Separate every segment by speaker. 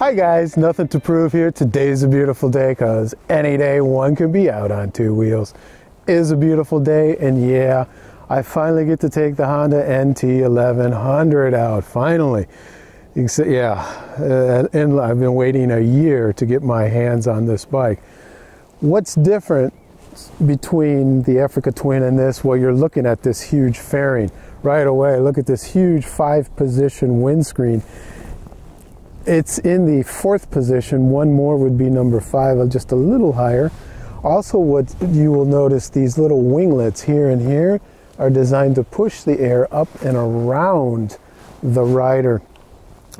Speaker 1: Hi guys, Nothing to Prove here. Today's a beautiful day because any day one can be out on two wheels is a beautiful day. And yeah, I finally get to take the Honda NT1100 out, finally. You can see, yeah, and I've been waiting a year to get my hands on this bike. What's different between the Africa Twin and this? Well, you're looking at this huge fairing right away. Look at this huge 5-position windscreen. It's in the 4th position. One more would be number 5, just a little higher. Also, what you will notice, these little winglets here and here are designed to push the air up and around the rider.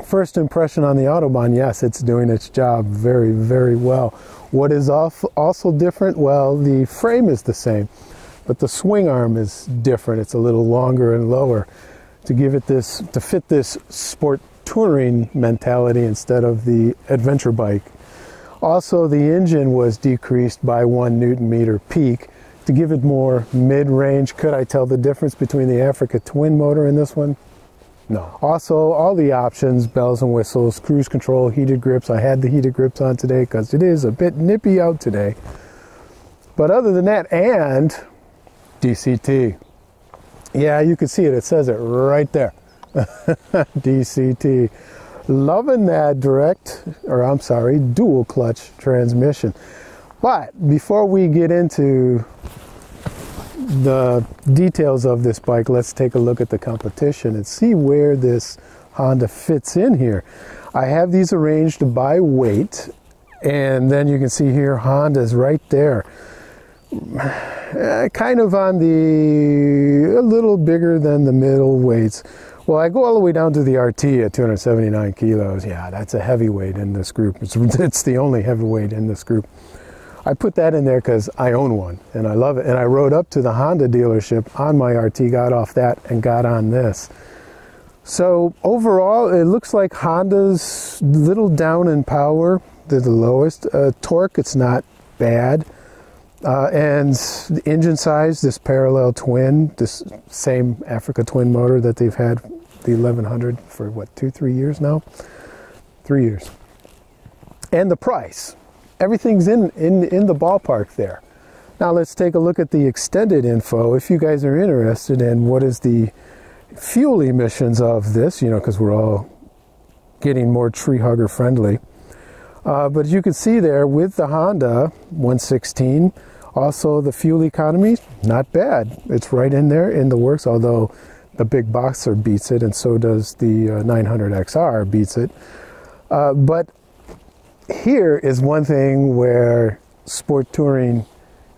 Speaker 1: First impression on the Autobahn, yes, it's doing its job very, very well. What is also different? Well, the frame is the same, but the swing arm is different. It's a little longer and lower to give it this, to fit this sport touring mentality instead of the adventure bike. Also, the engine was decreased by 1 Newton-meter peak to give it more mid-range. Could I tell the difference between the Africa Twin motor and this one? No. Also, all the options, bells and whistles, cruise control, heated grips. I had the heated grips on today because it is a bit nippy out today. But other than that, and DCT. Yeah, you can see it. It says it right there. DCT. Loving that dual clutch transmission. But before we get into the details of this bike, let's take a look at the competition and see where this Honda fits in here. I have these arranged by weight, and then you can see here Honda's right there. Kind of on a little bigger than the middle weights. Well, I go all the way down to the RT at 279 kilos. Yeah, that's a heavyweight in this group. It's the only heavyweight in this group. I put that in there because I own one and I love it. And I rode up to the Honda dealership on my RT, got off that and got on this. So overall, it looks like Honda's little down in power. They're the lowest. Torque, it's not bad. And the engine size, this parallel twin, this same Africa Twin motor that they've had, the 1100 for what, 2-3 years now? 3 years. And the price. Everything's in the ballpark there. Now let's take a look at the extended info. If you guys are interested in what is the fuel emissions of this, you know, because we're all getting more tree hugger friendly. But you can see there with the Honda 116, also the fuel economy, not bad. It's right in there in the works, although the big Boxer beats it, and so does the 900XR beats it. But here is one thing where sport touring,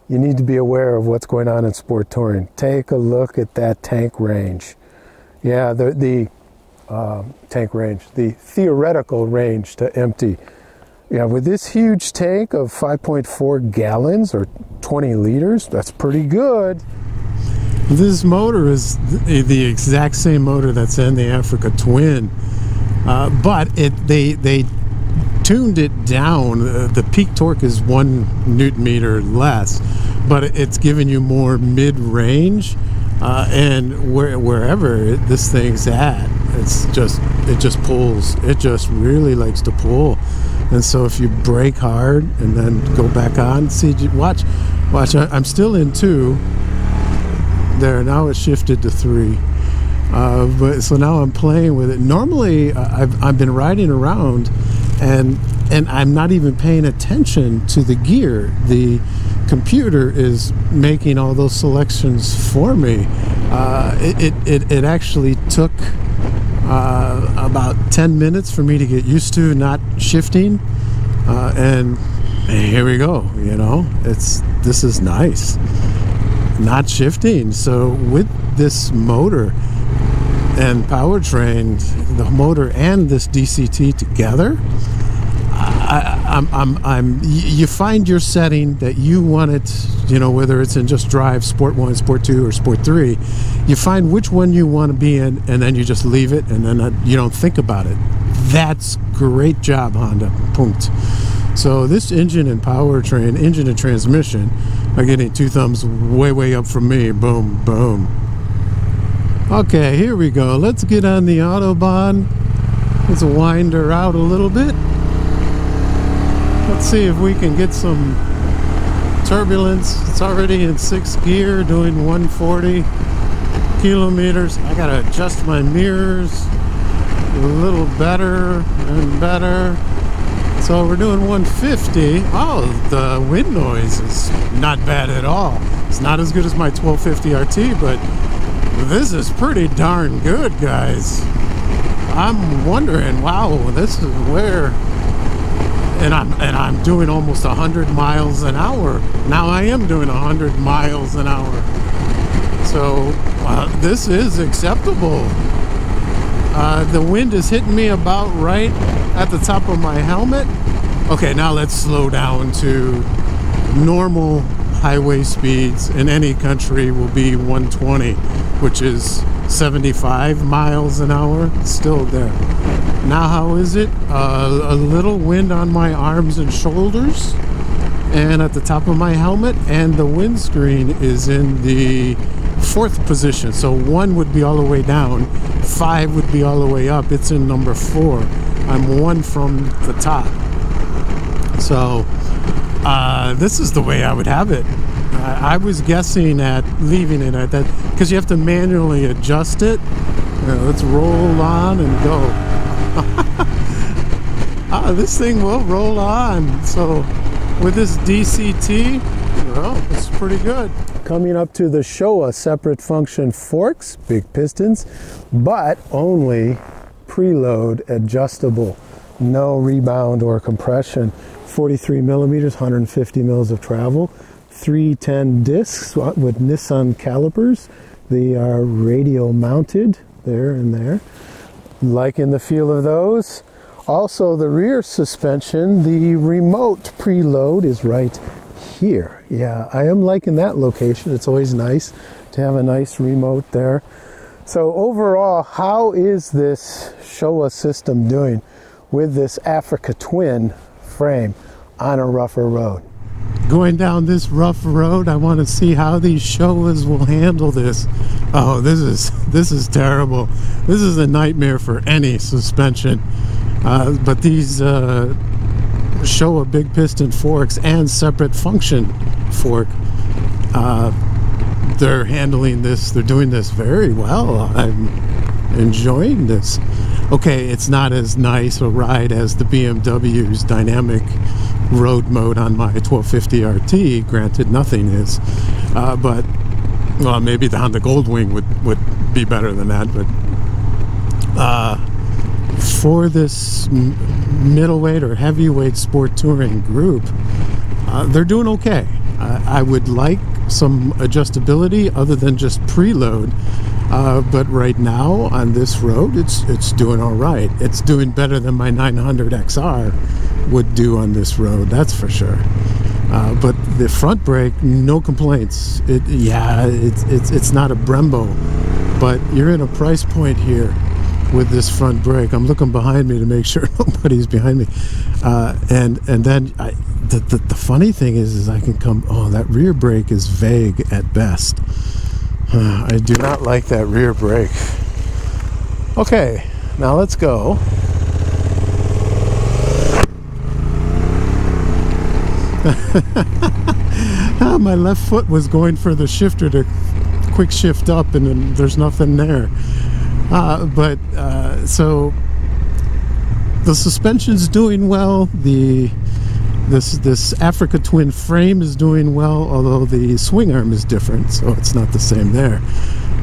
Speaker 1: you need to be aware of what's going on in sport touring. Take a look at that tank range. Yeah, the tank range, the theoretical range to empty. Yeah, with this huge tank of 5.4 gallons or 20 liters, that's pretty good. This motor is the exact same motor that's in the Africa Twin, but they tuned it down. The peak torque is 1 Newton-meter less, but it's giving you more mid-range, and wherever this thing's at, it just pulls. It just really likes to pull. And so if you brake hard and then go back on, see, watch, I'm still in 2. There, now it's shifted to 3. But so now I'm playing with it. Normally, I've been riding around and I'm not even paying attention to the gear. The computer is making all those selections for me. It actually took about 10 minutes for me to get used to not shifting, and here we go. You know, this is nice, not shifting. So with this motor and powertrain, the motor and this DCT together, you find your setting that you want it, you know, whether it's in just drive, Sport 1, Sport 2, or Sport 3, you find which one you want to be in, and then you just leave it, and then you don't think about it. That's great job, Honda. Punkt. So this engine and powertrain, engine and transmission, are getting 2 thumbs way up from me. Boom, boom. Okay, here we go. Let's get on the Autobahn. Let's wind her out a little bit. Let's see if we can get some turbulence. It's already in 6th gear, doing 140 kilometers. I gotta adjust my mirrors a little better and better. So we're doing 150. Oh, the wind noise is not bad at all. It's not as good as my 1250 RT, but this is pretty darn good, guys. I'm wondering, wow, this is where, and I'm doing almost 100 miles an hour. Now I am doing 100 miles an hour. So this is acceptable. The wind is hitting me about right at the top of my helmet. Okay, now let's slow down to normal highway speeds in any country will be 120, which is 75 miles an hour. Still there. Now how is it? A little wind on my arms and shoulders and at the top of my helmet, and the windscreen is in the 4th position. So 1 would be all the way down, 5 would be all the way up. It's in number 4. I'm 1 from the top. So this is the way I would have it. I was guessing at leaving it at that, because you have to manually adjust it. Let's roll on and go. This thing will roll on. So with this DCT, well, it's pretty good. Coming up to the Showa separate function forks, big pistons, but only preload adjustable. No rebound or compression. 43 millimeters, 150 mils of travel. 310 discs with Nissan calipers. They are radial mounted there and there. Liking the feel of those. Also the rear suspension, the remote preload is right here. Yeah, I am liking that location. It's always nice to have a nice remote there. So overall, how is this Showa system doing with this Africa Twin frame on a rougher road? Going down this rough road, I want to see how these Showas will handle this. Oh, this is terrible. This is a nightmare for any suspension. But these Showa big piston forks and separate function fork, they're handling this, they're doing this very well. I'm enjoying this. Okay, it's not as nice a ride as the BMW's dynamic road mode on my 1250 RT. Granted, nothing is. But, well, maybe the Honda Goldwing would be better than that. But for this middleweight or heavyweight sport touring group, they're doing okay. I would like some adjustability other than just preload. But right now on this road, it's doing all right. It's doing better than my 900 XR would do on this road, that's for sure. But the front brake, no complaints. It's not a Brembo, but you're in a price point here with this front brake. I'm looking behind me to make sure nobody's behind me. And then the funny thing is I can come. Oh, that rear brake is vague at best. I do not like that rear brake. Okay, now let's go. My left foot was going for the shifter to quick shift up, and then there's nothing there. So the suspension's doing well. This Africa Twin frame is doing well, although the swing arm is different, so it's not the same there.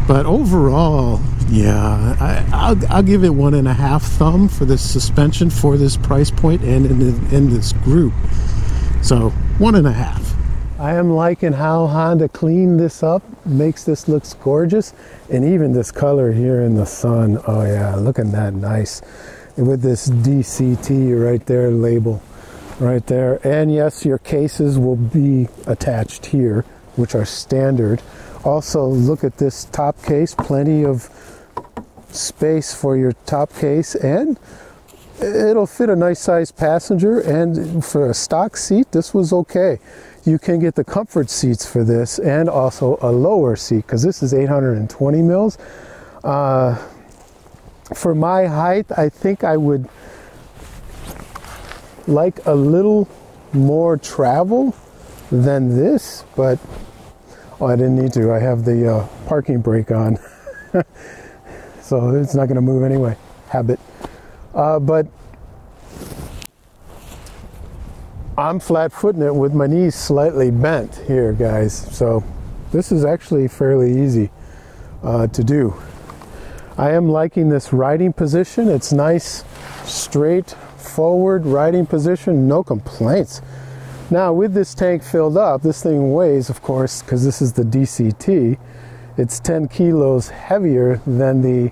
Speaker 1: But overall, yeah, I'll give it 1.5 thumb for this suspension for this price point and in this group. So 1.5. I am liking how Honda cleaned this up, makes this look gorgeous, and even this color here in the sun. Oh yeah, looking that nice with this DCT right there label. Right there. And yes, your cases will be attached here, which are standard. Also, look at this top case, plenty of space for your top case, and it'll fit a nice sized passenger. And for a stock seat, this was okay. You can get the comfort seats for this, and also a lower seat, because this is 820 mils. For my height, I think I would like a little more travel than this, but oh, I didn't need to. I have the parking brake on. So it's not going to move anyway. Habit. But I'm flat-footing it with my knees slightly bent here, guys. So this is actually fairly easy to do. I am liking this riding position. It's nice, straight forward riding position. No complaints. Now with this tank filled up, this thing weighs, of course, because this is the DCT, it's 10 kilos heavier than the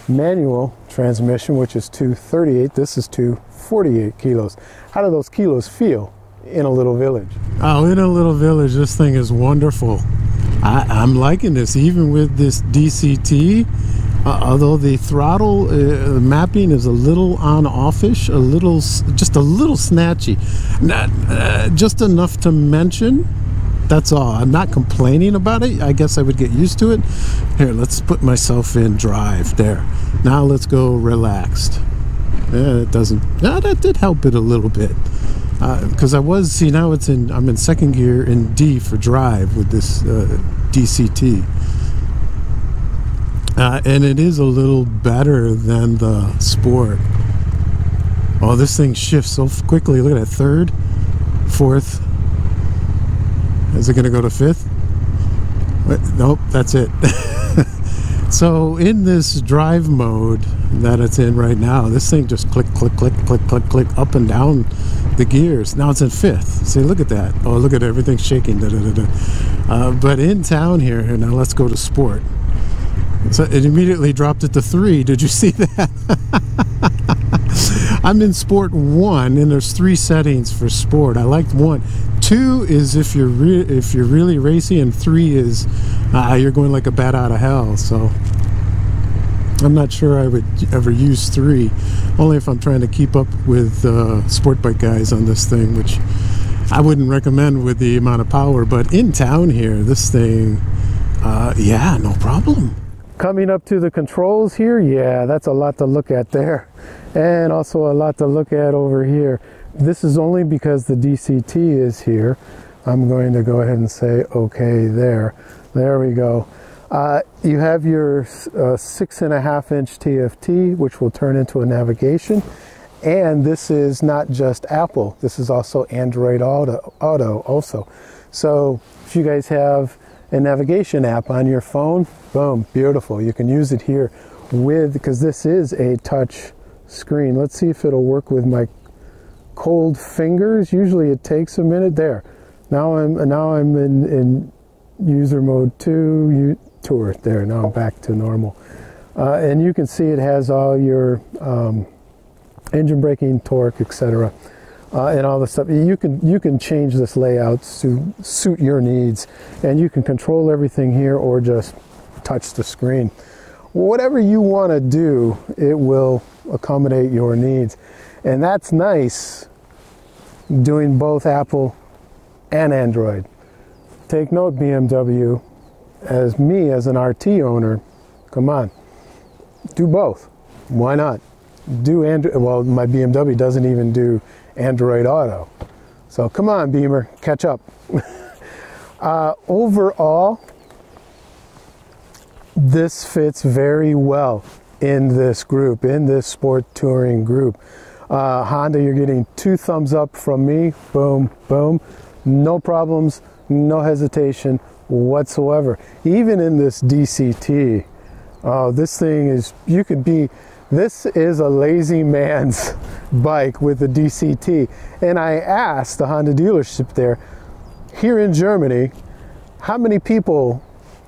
Speaker 1: manual transmission, which is 238. This is 248 kilos. How do those kilos feel in a little village? Oh, in a little village, this thing is wonderful. I'm liking this, even with this DCT. Although the throttle mapping is a little on-offish, just a little snatchy. Not, just enough to mention. That's all. I'm not complaining about it. I guess I would get used to it. Here, let's put myself in drive. There. Now let's go relaxed. It doesn't. Yeah, that did help it a little bit. Because I was, see, now it's in, I'm in second gear in D for drive with this DCT. And it is a little better than the Sport. Oh, this thing shifts so quickly. Look at that. Third, fourth. Is it going to go to fifth? Nope, that's it. So in this drive mode that it's in right now, this thing just click, click, click, click, click, click, up and down the gears. Now it's in fifth. See, look at that. Oh, look at everything shaking. Da, da, da, da. But in town here, now let's go to Sport. So it immediately dropped it to 3. Did you see that? I'm in Sport 1, and there's 3 settings for Sport. I liked 1. 2 is if you're really racy, and 3 is you're going like a bat out of hell. So I'm not sure I would ever use 3, only if I'm trying to keep up with sport bike guys on this thing, which I wouldn't recommend with the amount of power. But in town here, this thing, yeah, no problem. Coming up to the controls here, yeah, that's a lot to look at there. And also a lot to look at over here. This is only because the DCT is here. I'm going to go ahead and say okay there. There we go. You have your 6.5-inch TFT, which will turn into a navigation. And this is not just Apple. This is also Android Auto also. So if you guys have a navigation app on your phone, boom, beautiful. You can use it here with, because this is a touch screen. Let's see if it'll work with my cold fingers. Usually it takes a minute. There. Now I'm in user mode 2, tour. There. Now I'm back to normal. And you can see it has all your engine braking, torque, etc. And all the stuff. You can change this layout to suit your needs, and you can control everything here or just touch the screen. Whatever you want to do, it will accommodate your needs, and that's nice doing both Apple and Android. Take note, BMW, as me as an RT owner, come on, do both. Why not? Do Android. Well, my BMW doesn't even do Android Auto. So come on, Beamer, catch up. Overall, this fits very well in this group, in this sport touring group. Honda, you're getting 2 thumbs up from me. Boom, boom. No problems, no hesitation whatsoever. Even in this DCT, this thing is, you could be, this is a lazy man's bike with the DCT. And I asked the Honda dealership there, here in Germany, how many people,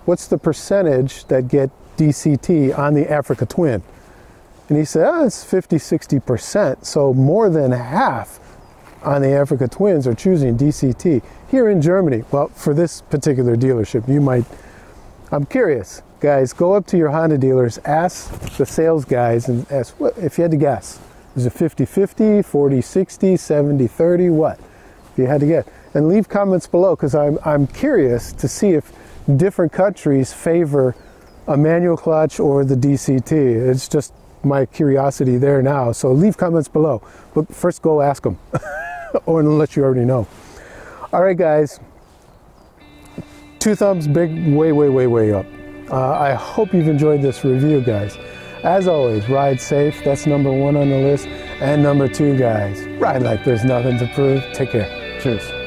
Speaker 1: what's the percentage that get DCT on the Africa Twin? And he said, oh, it's 50–60%. So more than half on the Africa Twins are choosing DCT here in Germany. Well, for this particular dealership, you might, I'm curious. Guys, go up to your Honda dealers, ask the sales guys, and ask, what, if you had to guess, is it 50–50, 40–60, 70–30, what? If you had to guess. And leave comments below, because I'm curious to see if different countries favor a manual clutch or the DCT. It's just my curiosity there now. So leave comments below. But first go ask them. or unless you already know. All right, guys. 2 thumbs big, way up. I hope you've enjoyed this review, guys. As always, ride safe. That's number 1 on the list. And number 2, guys, ride like there's nothing to prove. Take care. Cheers.